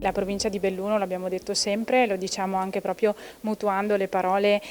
La provincia di Belluno, l'abbiamo detto sempre, lo diciamo anche proprio mutuando le parole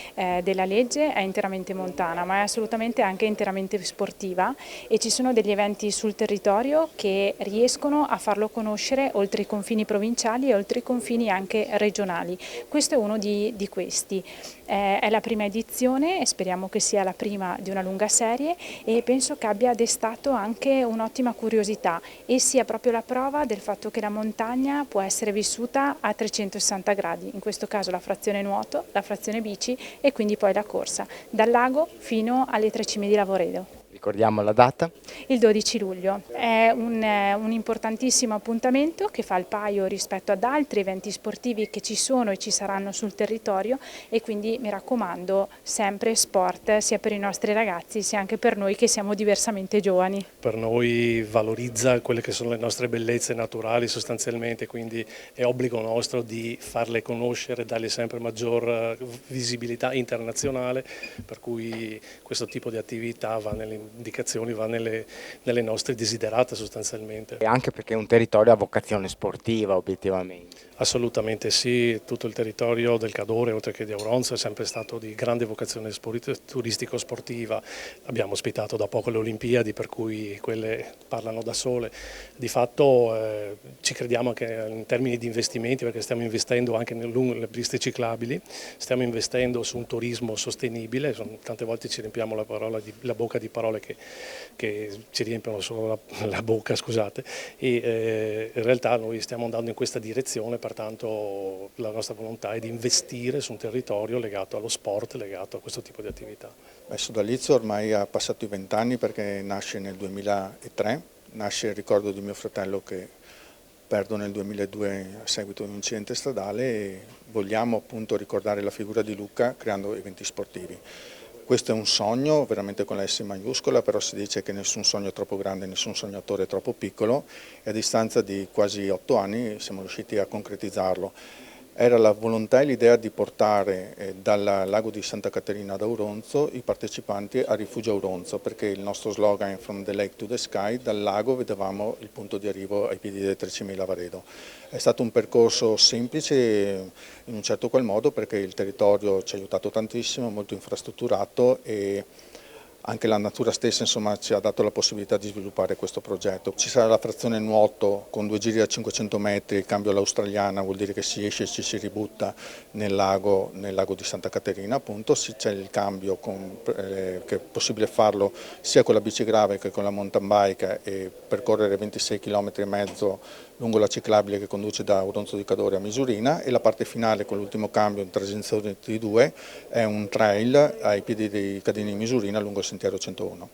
della legge, è interamente montana, ma è assolutamente anche interamente sportiva e ci sono degli eventi sul territorio che riescono a farlo conoscere oltre i confini provinciali e oltre i confini anche regionali. Questo è uno di questi. È la prima edizione e speriamo che sia la prima di una lunga serie e penso che abbia destato anche un'ottima curiosità e sia proprio la prova del fatto che la montagna può essere vissuta a 360 gradi, in questo caso la frazione nuoto, la frazione bici e quindi poi la corsa, dal lago fino alle tre cime di Lavoredo. Ricordiamo la data? Il 12 luglio è un importantissimo appuntamento che fa il paio rispetto ad altri eventi sportivi che ci sono e ci saranno sul territorio e quindi mi raccomando sempre sport sia per i nostri ragazzi sia anche per noi che siamo diversamente giovani. Per noi valorizza quelle che sono le nostre bellezze naturali sostanzialmente, quindi è obbligo nostro di farle conoscere, dargli sempre maggior visibilità internazionale, per cui questo tipo di attività va nelle indicazioni, va nelle nostre desiderate sostanzialmente. E anche perché è un territorio a vocazione sportiva, obiettivamente. Assolutamente sì, tutto il territorio del Cadore, oltre che di Auronzo, è sempre stato di grande vocazione turistico-sportiva. Abbiamo ospitato da poco le Olimpiadi, per cui quelle parlano da sole. Di fatto ci crediamo anche in termini di investimenti, perché stiamo investendo anche nelle piste ciclabili, stiamo investendo su un turismo sostenibile, tante volte ci riempiamo la bocca di parole che ci riempiono solo la bocca, scusate, e in realtà noi stiamo andando in questa direzione. Pertanto la nostra volontà è di investire su un territorio legato allo sport, legato a questo tipo di attività. Sodalizio ormai ha passato i 20 anni perché nasce nel 2003, nasce il ricordo di mio fratello che perdo nel 2002 a seguito di un incidente stradale e vogliamo appunto ricordare la figura di Luca creando eventi sportivi. Questo è un sogno veramente con la S maiuscola, però si dice che nessun sogno è troppo grande, nessun sognatore è troppo piccolo e a distanza di quasi 8 anni siamo riusciti a concretizzarlo. Era la volontà e l'idea di portare dal lago di Santa Caterina ad Auronzo i partecipanti a Rifugio Auronzo, perché il nostro slogan è From the Lake to the Sky, dal lago vedevamo il punto di arrivo ai piedi delle Tre Cime di Lavaredo. È stato un percorso semplice in un certo qual modo perché il territorio ci ha aiutato tantissimo, molto infrastrutturato e anche la natura stessa insomma, ci ha dato la possibilità di sviluppare questo progetto. Ci sarà la frazione nuoto con 2 giri a 500 metri, il cambio all'australiana, vuol dire che si esce e ci si ributta nel lago di Santa Caterina, appunto c'è il cambio che è possibile farlo sia con la bici grave che con la mountain bike e percorrere 26 km e mezzo lungo la ciclabile che conduce da Auronzo di Cadore a Misurina e la parte finale con l'ultimo cambio in transizione T2 è un trail ai piedi dei Cadini di Misurina lungo il sentiero 101.